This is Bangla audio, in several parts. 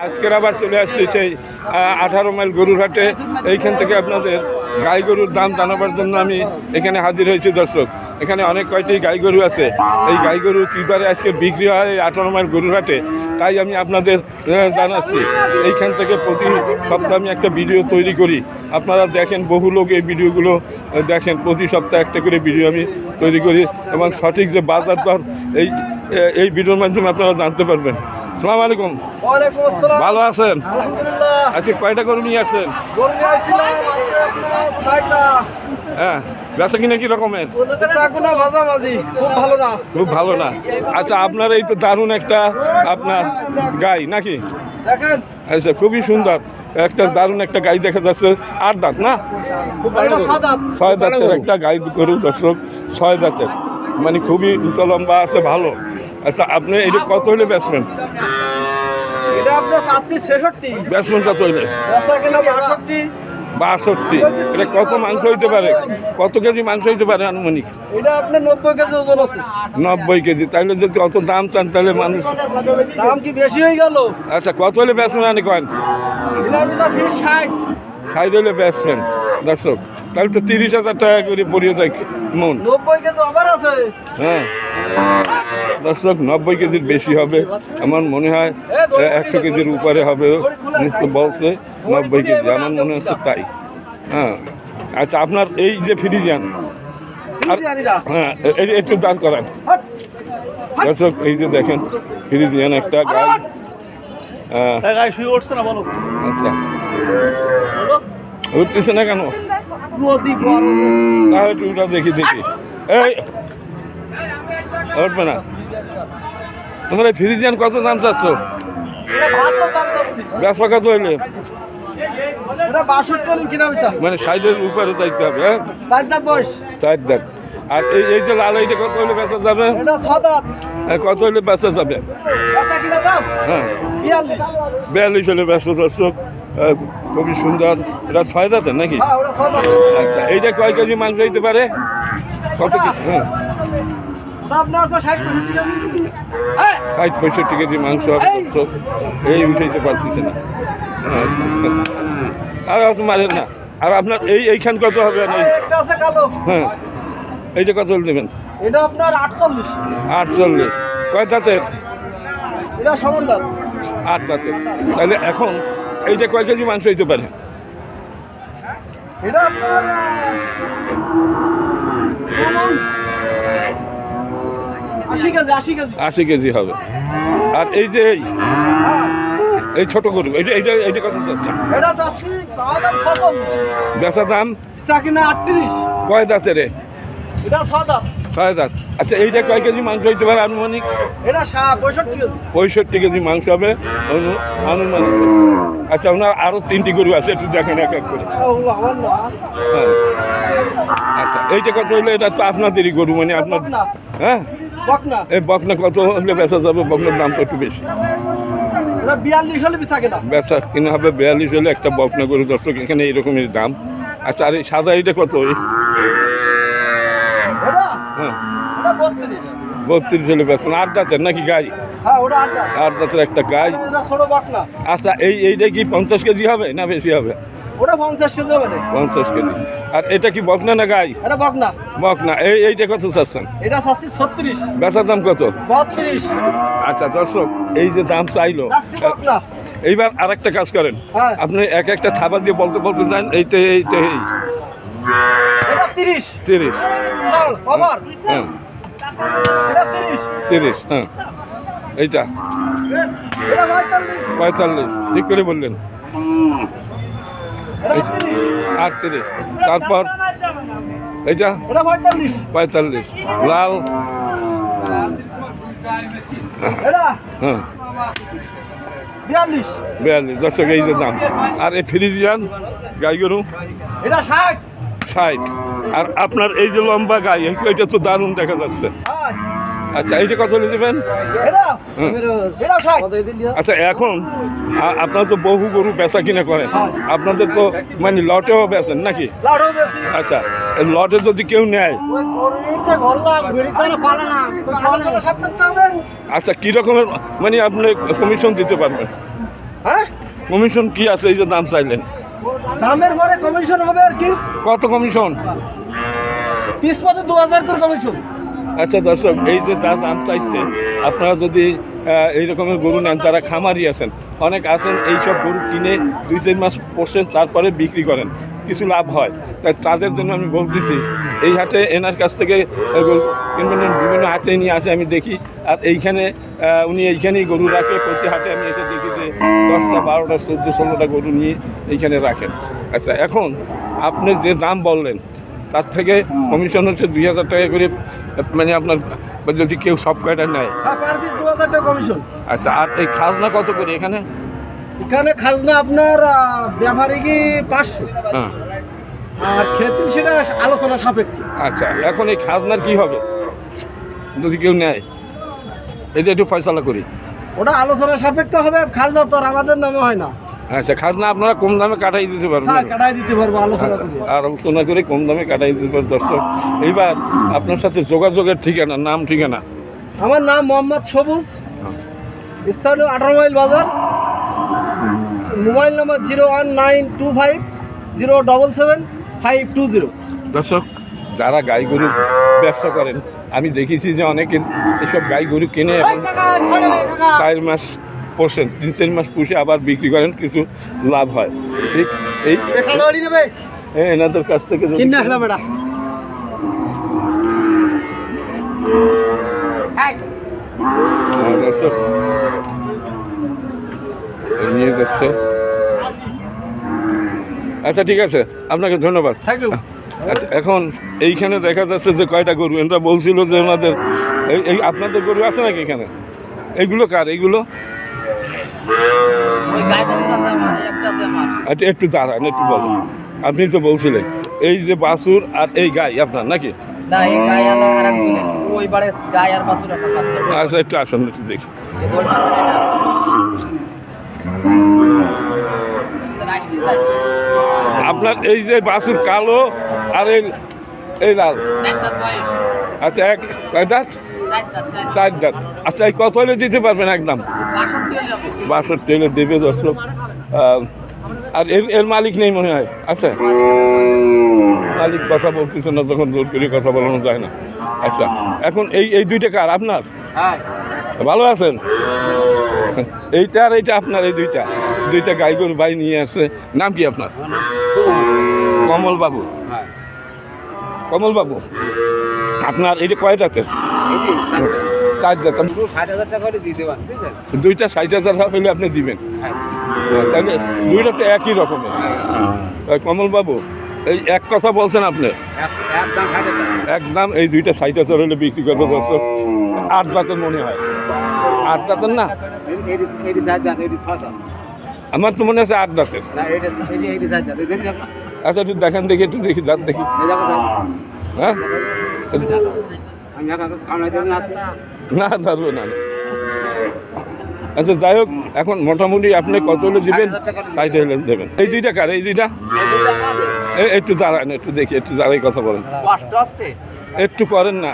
আজকের আবার চলে আসছি সেই 18 মাইল গরুর হাটে। এইখান থেকে আপনাদের গাই গরুর দাম জানাবার জন্য আমি এখানে হাজির হয়েছি। দর্শক, এখানে অনেক কয়টি গাই গরু আছে। এই গাই গরু কী দরে আজকে বিক্রি হয় এই 18 মাইল গরুর হাটে, তাই আমি আপনাদের জানাচ্ছি। এইখান থেকে প্রতি সপ্তাহে আমি একটা ভিডিও তৈরি করি, আপনারা দেখেন। বহু লোক এই ভিডিওগুলো দেখেন। প্রতি সপ্তাহে একটা করে ভিডিও আমি তৈরি করি এবং সঠিক যে বাজার দর এই ভিডিওর মাধ্যমে আপনারা জানতে পারবেন। আসসালামু আলাইকুম। ওয়ালাইকুম আসসালাম। ভালো আছেন? আলহামদুলিল্লাহ। আজকে কয়টা গরু নিয়ে আসছেন? গরু নিয়ে আসছিলাম 6টা। হ্যাঁ, বেচা কিনা কি রকমের? বেচাকেনা মাঝামাঝি, খুব ভালো না। খুব ভালো না। আচ্ছা, আপনার এই তো দারুণ একটা আপনার গাই নাকি? দেখেন আচ্ছা, খুবই সুন্দর একটা দারুণ একটা গাই দেখা যাচ্ছে। 8 দাঁত না? এটা 6 দাঁত। 6 দাঁতের একটা গাই গরু দর্শক, 6 দাঁতের, মানে খুবই উঁচা লম্বা আছে, ভালো। আচ্ছা, আপনি এটা কত হলে বেচবেন? এটা আপনার 66। বেচবেন কত হলে? বেচাকেনা 62। 62। এটা কত মাংস হইতে পারে? কত কেজি মাংস হইতে পারে আনুমানিক? এটা আপনার 90 কেজি ওজন আছে। 90 কেজি। তাইলে যদি অত দাম চান তাহলে মানুষ। দাম কি বেশি হয়ে গেল? আচ্ছা, কত হলে বেচবেন আনি কয়েন? এটা বেচা ফিস 60। 60 হলে বেচবেন দর্শক, তাহলে তো 30,000 টাকা করে পড়িয়ে যায় মন। 90 কেজি ওভার আছে। হ্যাঁ দর্শক, 90 কেজির বেশি হবে আমার মনে হয়। 100 কেজির উপরে হবে নিশ্চয় বলছে। 90 কেজি আমার মনে হচ্ছে তাই। হ্যাঁ, আচ্ছা, আপনার এই যে ফ্রিজিয়ান, আর হ্যাঁ একটু দাঁড় করান দর্শক। এই যে দেখেন ফ্রিজিয়ান একটা গাই। আচ্ছা, উঠতেছে না কেন? তাহলে ওটা দেখি। এই উঠবে না। তোমার এই ফ্রিজিয়ান কত দাম চাচ্ছ? এটা 72 দাম চাচ্ছি। বেচা কত হইলে? এটা 62 কিনা বেচা। মানে 60-এর উপরে যাইতে হবে। হ্যাঁ, 4 দাঁত বয়স। 4 দাঁত। আর এই যে লাল, এইটা কত হইলে বেচা যাবে? এটা 6 দাঁত। কত হইলে বেচা যাবে? বেচা কিনা দাম হ্যাঁ, 42। 42 হলে বেচা দর্শক। খুবই সুন্দর। এটা 6 দাঁতের নাকি? হ্যাঁ, ওটা 6 দাঁত। আচ্ছা, এইটা কয় কেজি মাংস হইতে পারে? কত কেজি? হ্যাঁ, ওটা আপনার আছে 60-65 কেজি। 60-65 কেজি মাংস হবে দর্শক। এই উঠাইতে পারতেছে না। হ্যাঁ, আর অত মারেন না। আর আপনার এইখান কত হবে? একটা আছে কালো। হ্যাঁ, এইটা কত হলে দেবেন? এটা আপনার 48। 48। কয় দাঁতের? এটা সমান দাঁত। 8 দাঁতের। তাহলে এখন এইটা কয় কেজি মাংস হইতে পারে? এটা আপনার 80 কেজি। 80 কেজি। 80 কেজি হবে। আর এই যে হ্যাঁ, এই ছোট গরু, এইটা কত চাচ্ছে? এটা চাচ্ছি চাওয়া দাম 46। বেচা দাম? বেচা কিনা 38। কয় দাঁতের? এটা 6 দাঁত। 6 দাঁত। আচ্ছা, এইটা কয় কেজি মাংস হইতে পারে আনুমানিক? এটা 65 কেজি। 65 কেজি মাংস হবে আনুমানিক। আচ্ছা, ওনার আরও 3টি গরু আছে, একটু দেখেন এক এক করে। ওগুলো আমার না। হ্যাঁ, আচ্ছা, এইটা কত হইলে? এটা তো আপনাদেরই গরু, মানে আপনার। বকনা। হ্যাঁ, বকনা। এই বকনা কত হলে বেচা যাবে? বকনার দামটা একটু বেশি। এটা 42 হলে বেচা কিনা। বেচা কিনা হবে 42 হলে একটা বকনা গরু দর্শক। এখানে এইরকমের দাম। আচ্ছা, আর এই সাদা এইটা কত? এটা হ্যাঁ, এটা 32। 32 হলে বেচবেন। 8 দাঁতের নাকি গাই? হ্যাঁ, ওটা 8 দাঁত। 8 দাঁতের একটা গাই। এটা ছোট বকনা। আচ্ছা, এইটা কি 50 কেজি হবে না বেশি হবে? ওটা 50 কেজি হবে না। 50 কেজি। আর এটা কি বকনা না গাই? এটা বকনা। বকনা। এইটা কত চাচ্ছেন? এটা চাচ্ছি 36। বেচার দাম কত? 32। আচ্ছা দর্শক, এই যে দাম চাইলো, চাচ্ছি বকনা। এইবার আরেকটা কাজ করেন। হ্যাঁ। আপনি একটা থাবা দিয়ে বলতে যান এইটা এটা 30। 30। সাল ওভার। হ্যাঁ, এটা 30। 30। হ্যাঁ, এইটা এটা 45। 45। ঠিক করে বললেন। এটা 30। 38। তারপর এইটা এটা 45। 45। লাল। এটা হ্যাঁ, 42। 42। দর্শক, এই যে দাম। আর এই ফ্রিজিয়ান গাই গরু এটা 60। 60। আর আপনার এই যে লম্বা গাই, এটা তো দারুণ দেখা যাচ্ছে। হ্যাঁ, আচ্ছা, এইটা কত হলে দেবেন? এটা হুম। এটা 60। আচ্ছা, এখন আপনারা তো বহু গরু বেচা কিনা করেন, আপনাদের তো মানে লটেও বেচেন নাকি? লাড়ো বেশি। আচ্ছা, এই লটে যদি কেউ নেয়, ওই গরুটা ঘরলাম গরিতে না পারে না। তো পারে না সব করতে হবে। আচ্ছা, কী রকমের মানে আপনি কমিশন দিতে পারবেন? হ্যাঁ, কমিশন কি আছে এই যে দাম চাইলেন? দামের পরে কমিশন হবে আর কি, কত কমিশন? পিস পথে 2000 করে কমিশন। আচ্ছা দর্শক, এই যে যা দাম চাইছে, আপনারা যদি এই রকমের গরু নেন, তারা খামারি আছেন, অনেক আছেন এইসব গরু কিনে 2-3 মাস পোষেন, তারপরে বিক্রি করেন, কিছু লাভ হয়। তাই তাদের জন্য আমি বলতেছি, এই হাটে এনার কাছ থেকে গরু কিনবেন, বিভিন্ন হাটে নিয়ে আসে আমি দেখি। আর এইখানে উনি এইখানেই গরু রাখে, প্রতি হাটে আমি এসে দেখি যে 10টা 12টা 14-16টা গরু নিয়ে এইখানে রাখেন। আচ্ছা, এখন আপনি যে দাম বললেন তার থেকে কমিশন হচ্ছে 2000 টাকা করে, মানে আপনার যদি কেউ সব কয়টা নেয়। হ্যাঁ, পার পিস 2000 টাকা কমিশন। আচ্ছা, আর এই খাজনা কত করে এখানে? এখানে খাজনা আপনার ব্যাপারে কি 500, হ্যাঁ, আর ক্ষেত্রে সেটা আলোচনা সাপেক্ষে। আচ্ছা, এখন এই খাজনার কি হবে যদি কেউ নেয়? এটা একটু ফয়সালা করি। ওটা আলোচনা সাপেক্ষে হবে, খাজনা তো আর আমাদের নামে হয় না। আচ্ছা, খাজনা আপনারা কম দামে কাটাই দিতে পারবেন? হ্যাঁ, কাটাই দিতে পারবো আলোচনা আচ্ছা, করে। আর আলোচনা করে কম দামে কাটাই দিতে পারবেন। দর্শক, এইবার আপনার সাথে যোগাযোগের ঠিকানা, নাম ঠিকানা। আমার নাম মোহাম্মদ সবুজ, স্থানীয় 18 মাইল বাজার, মোবাইল নম্বর 01925077520। দর্শক, যারা গাই গরু ব্যবসা করেন, আমি দেখেছি যে অনেকে এসব গাই গরু কিনে এবং 4 মাস পোষেন, 3-4 মাস পুষে আবার বিক্রি করেন, কিছু লাভ হয়। ঠিক এই এনাদের কাছ থেকে যদি- দর্শক, এই নিয়ে যাচ্ছে। আচ্ছা, ঠিক আছে, আপনাকে ধন্যবাদ। Thank you. আচ্ছা, এখন এইখানে দেখা যাচ্ছে যে কয়টা গরু, এরা বলছিল যে ওনাদের এই আপনাদের গরু আছে নাকি এখানে? এইগুলো কার? এইগুলো ওই গায়ে বছর আছে আমার, একটা আছে আমার। আচ্ছা, একটু দাঁড়ান, একটু বলেন। আপনি তো বলছিলেন এই যে বাছুর আর এই গাই আপনার নাকি? না, এই গায়ে আলো আর একজনের। ওই বাড়ে গায়ে আর বাছুর একটা বাচ্চা। আচ্ছা, একটু আসুন, একটু দেখি। এই গোল মারবে না। রাষ্ট্রীয় দায়। আপনার এই যে বাছুর কালো আর এই লাল। 4 দাঁত বয়স। আচ্ছা, কয় দাঁত? 4 দাঁত, 4 দাঁত। আচ্ছা, এই কত হলে দিতে পারবেন একদম? 62 হলে হবে। 62 হলে দেবে দর্শক। আর এর মালিক নেই মনে হয়, আছে? মালিক কথা বলতেছে না, তখন জোর করে কথা বলানো যায় না। আচ্ছা, এখন এই দুইটা কার? আপনার? হ্যাঁ। ভালো আছেন? এইটা আর এইটা আপনার? এই দুইটা গাই গরু ভাই নিয়ে আসছে। নাম কি আপনার? কমল বাবু। হ্যাঁ। কমল বাবু, আপনার এইটা কয় দাঁতের? 4 দাঁত। 60,000 টাকা করে দিতে পারেন, বুঝলেন? দুইটা 60,000 হলে আপনি দিবেন? হ্যাঁ। তাহলে দুইটা তো একই রকমের। কমল বাবু, এই এক কথা বলছেন আপনি, একদম 60,000। একদম এই দুইটা 60,000 হলে বিক্রি করবে দর্শক। 8 দাঁতের মনে হয়, 8 দাঁতের না? এটি 4 দাঁত, এটি 6 দাঁত। আমার তো মনে আছে 8 দাঁতের। না, এটি 4 দাঁত। এটি দেখো। আচ্ছা, একটু দেখান দেখি, একটু দেখি, দাঁত দেখি। এই দেখো দাঁত। হ্যাঁ, আমি একা কামড়াই দেব না হাতে। না ধরবো না। আচ্ছা, যাই হোক, এখন মোটামুটি আপনি কত হলে দিবেন? 60 হলে দেবেন। এই দুইটা কার? এই দুইটা? এই দুটো আমাদের। একটু দাঁড়ান, একটু দেখি, একটু দাঁড়াই কথা বলেন। কষ্ট আছে। একটু করেন না।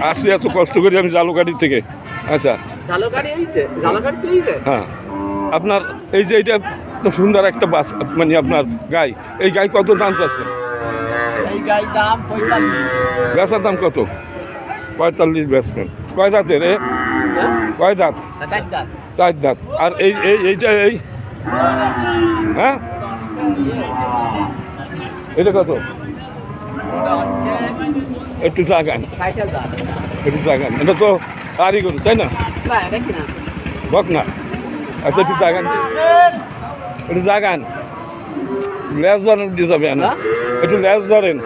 আসছি এত কষ্ট করি আমি জালুকাঠি থেকে। আচ্ছা, জালগাড়ি হইছে, জালগাড়ি তো হইছে। হ্যাঁ, আপনার এই যে এইটা তো সুন্দর একটা বাস, মানে আপনার গাই, এই গাই কত দাম চাচ্ছে? এই গাই দাম 45। বেচার দাম কত? 45 বেচবেন। কয় দাঁতের? কয় দাঁত? 4 দাঁত। 4 দাঁত। আর এইটা হ্যাঁ, এটা কত? ওটা হচ্ছে একটু জাগান, 60,000। একটু জাগান। এটা তো আরি গরু, তাই না? না, এটা কি না? বক না। আচ্ছা, একটু জাগান, একটু জাগান। লেজ ধরেন দিয়ে যাবে না, একটু লেজ ধরেন।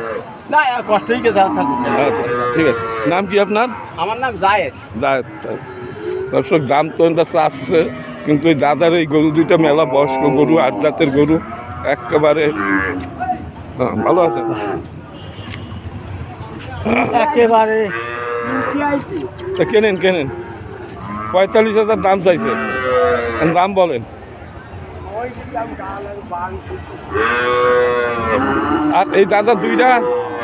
না, কষ্টই কে থাকুক। আচ্ছা, ঠিক আছে। নাম কি আপনার? আমার নাম জায়েদ। যায় দর্শক, দাম তো এটা আসছে, কিন্তু এই দাদার এই গরু দুইটা মেলা বয়স্ক গরু, 8 দাঁতের গরু, একেবারে ভালো আছে। একেবারে তা কেনেন 45,000 দাম চাইছে, দাম বলেন। আর এই দাদা দুইটা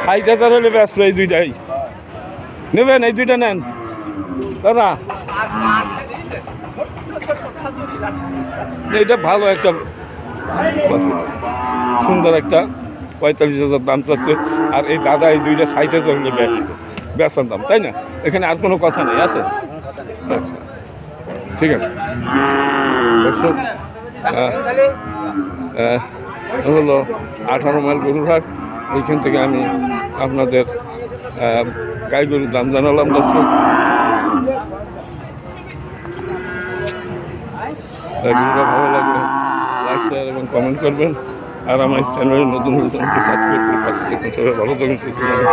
60,000 হলে ব্যস্ত, এই দুইটাই নেবেন? এই দুইটা নেন দাদা। এটা ভালো একটা সুন্দর একটা 45,000 দাম চাচ্ছে। আর এই দাদা এই দুইটা 60,000 বেচার দাম, তাই না? এখানে আর কোনো কথা নেই, আছে? আচ্ছা, ঠিক আছে দর্শক, হলো 18 মাইল গরুর হাট। ওইখান থেকে আমি আপনাদের গাই গরুর দাম জানালাম দর্শক। ভিডিওটা ভালো লাগলে লাইক শেয়ার এবং কমেন্ট করবেন। আর আমার চ্যানেলে নতুন সাবস্ক্রাইব করে পাশে থাকুন। সবাই ভালো থাকুন, সুস্থ থাকুন।